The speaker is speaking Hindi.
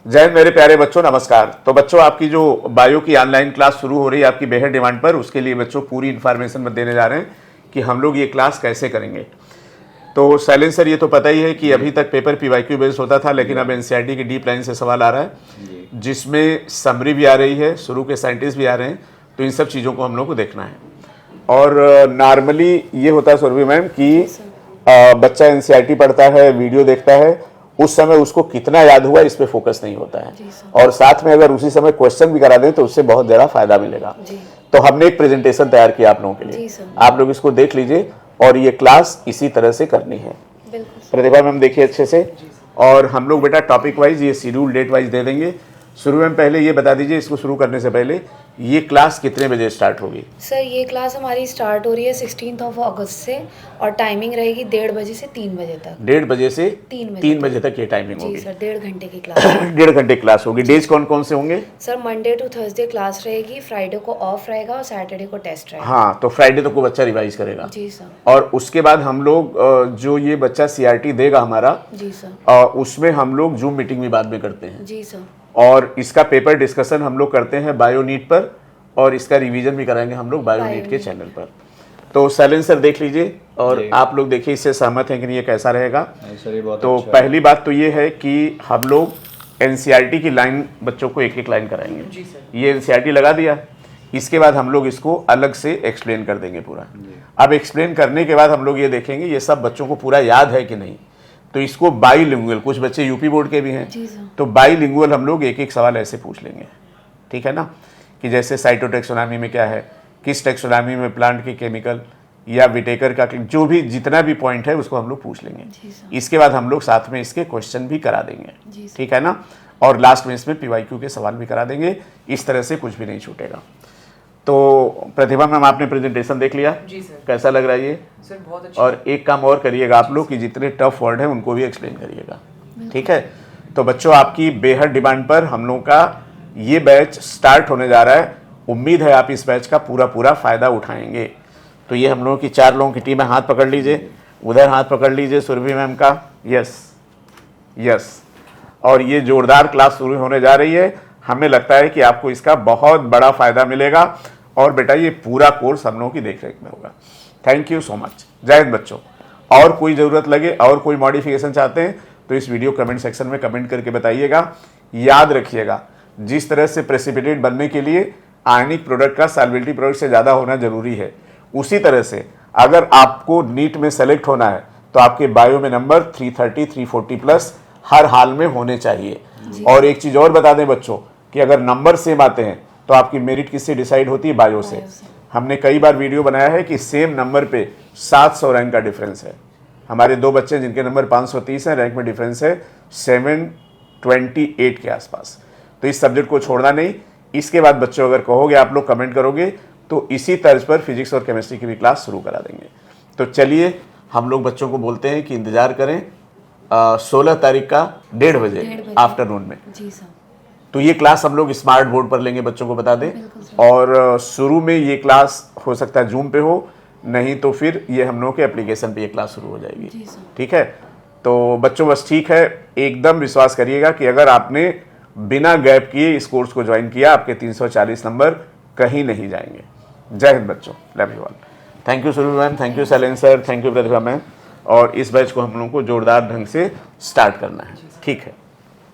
जय हिंद मेरे प्यारे बच्चों, नमस्कार। तो बच्चों, आपकी जो बायो की ऑनलाइन क्लास शुरू हो रही है आपकी बेहद डिमांड पर, उसके लिए बच्चों पूरी इन्फॉर्मेशन देने जा रहे हैं कि हम लोग ये क्लास कैसे करेंगे। तो शैलेंद्र सर, ये तो पता ही है कि अभी तक पेपर पीवाईक्यू बेस्ड होता था, लेकिन अब एनसीईआरटी की डीप लाइन से सवाल आ रहा है जिसमें समरी भी आ रही है, शुरू के साइंटिस्ट भी आ रहे हैं। तो इन सब चीज़ों को हम लोग को देखना है। और नॉर्मली ये होता है सुरभि मैम कि बच्चा एनसीईआरटी पढ़ता है, वीडियो देखता है, उस समय उसको कितना याद हुआ इस पे फोकस नहीं होता है, और साथ में अगर उसी समय क्वेश्चन भी करा दें तो उससे बहुत ज़्यादा फायदा मिलेगा। तो हमने एक प्रेजेंटेशन तैयार किया आप लोगों के लिए, आप लोग इसको देख लीजिए और ये क्लास इसी तरह से करनी है। प्रतिभा मैम देखिए अच्छे से, और हम लोग बेटा टॉपिक वाइज ये शेड्यूल डेट वाइज दे देंगे। शुरू में पहले ये बता दीजिए, इसको शुरू करने से पहले ये क्लास कितने बजे स्टार्ट होगी? सर ये क्लास हमारी स्टार्ट हो रही है 16 अगस्त से, और टाइमिंग रहेगी 1:30 बजे से 3 बजे तक। 1:30 बजे से 3 बजे तक ये टाइमिंग होगी। जी सर, 1.5 घंटे की क्लास। 1.5 घंटे क्लास होगी। डेज कौन कौन से होंगे? Sir Monday to Thursday class रहेगी, फ्राइडे को ऑफ रहेगा और सैटरडे को टेस्ट रहेगा। हाँ, तो फ्राइडे तो को बच्चा रिवाइज करेगा। जी सर। और उसके बाद हम लोग जो ये बच्चा सीआरटी देगा हमारा, जी सर, उसमें हम लोग जूम मीटिंग भी बाद में करते हैं। जी सर। और इसका पेपर डिस्कशन हम लोग करते हैं बायोनीट पर, और इसका रिवीजन भी कराएंगे हम लोग बायोनीट के चैनल पर। तो शैलेंद्र सर देख लीजिए और आप लोग देखिए इससे सहमत हैं कि नहीं, ये कैसा रहेगा। तो अच्छा पहली बात तो ये है कि हम लोग एनसीईआरटी की लाइन बच्चों को एक एक लाइन कराएंगे। ये एनसीईआरटी लगा दिया, इसके बाद हम लोग इसको अलग से एक्सप्लेन कर देंगे पूरा। अब एक्सप्लेन करने के बाद हम लोग ये देखेंगे ये सब बच्चों को पूरा याद है कि नहीं। तो इसको बाईलिंगुअल, कुछ बच्चे यूपी बोर्ड के भी हैं, तो बाईलिंगुअल हम लोग एक एक सवाल ऐसे पूछ लेंगे, ठीक है ना। कि जैसे साइटोटैक्सोनॉमी में क्या है, किस टैक्सोनॉमी में प्लांट की केमिकल, या विटेकर का, जो भी जितना भी पॉइंट है उसको हम लोग पूछ लेंगे। इसके बाद हम लोग साथ में इसके क्वेश्चन भी करा देंगे, ठीक है ना। और लास्ट में इसमें पीवाईक्यू के सवाल भी करा देंगे। इस तरह से कुछ भी नहीं छूटेगा। तो प्रतिभा मैम, आपने प्रेजेंटेशन देख लिया? जी सर। कैसा लग रहा है ये? सर बहुत अच्छा। और एक काम और करिएगा आप लोग कि जितने टफ वर्ड हैं उनको भी एक्सप्लेन करिएगा, ठीक है। तो बच्चों, आपकी बेहद डिमांड पर हम लोग का ये बैच स्टार्ट होने जा रहा है। उम्मीद है आप इस बैच का पूरा फ़ायदा उठाएंगे। तो ये हम लोगों की 4 लोगों की टीम है। हाथ पकड़ लीजिए, उधर हाथ पकड़ लीजिए सुरभि मैम का, यस यस। और ये जोरदार क्लास शुरू होने जा रही है। हमें लगता है कि आपको इसका बहुत बड़ा फ़ायदा मिलेगा, और बेटा ये पूरा कोर्स हम लोगों की देखरेख में होगा। Thank you so much. जय हिंद बच्चों। और कोई ज़रूरत लगे और कोई मॉडिफिकेशन चाहते हैं तो इस वीडियो कमेंट सेक्शन में कमेंट करके बताइएगा। याद रखिएगा, जिस तरह से प्रेसिपिटेट बनने के लिए आयनिक प्रोडक्ट का सॉल्वेबिलिटी प्रोडक्ट से ज़्यादा होना जरूरी है, उसी तरह से अगर आपको नीट में सेलेक्ट होना है तो आपके बायो में नंबर 330 340 प्लस हर हाल में होने चाहिए। और एक चीज़ और बता दें बच्चों कि अगर नंबर सेम आते हैं तो आपकी मेरिट किससे डिसाइड होती है? बायो से। हमने कई बार वीडियो बनाया है कि सेम नंबर पे 700 रैंक का डिफरेंस है। हमारे 2 बच्चे जिनके नंबर 530 हैं, रैंक में डिफरेंस है 728 के आसपास। तो इस सब्जेक्ट को छोड़ना नहीं। इसके बाद बच्चों अगर कहोगे, आप लोग कमेंट करोगे, तो इसी तर्ज पर फिजिक्स और केमिस्ट्री की भी क्लास शुरू करा देंगे। तो चलिए, हम लोग बच्चों को बोलते हैं कि इंतज़ार करें 16 तारीख का 1:30 बजे आफ्टरनून में। जी सर। तो ये क्लास हम लोग स्मार्ट बोर्ड पर लेंगे, बच्चों को बता दें। और शुरू में ये क्लास हो सकता है जूम पे हो, नहीं तो फिर ये हम लोग के एप्लीकेशन पे ये क्लास शुरू हो जाएगी, ठीक है। तो बच्चों बस ठीक है, एकदम विश्वास करिएगा कि अगर आपने बिना गैप किए इस कोर्स को ज्वाइन किया, आपके 340 नंबर कहीं नहीं जाएंगे। जय हिंद बच्चों, love you all. Thank you Surabhi ma'am, thank you Shailendra sir, thank you Pratibha ma'am. और इस बैच को हम लोगों को जोरदार ढंग से स्टार्ट करना है, ठीक है।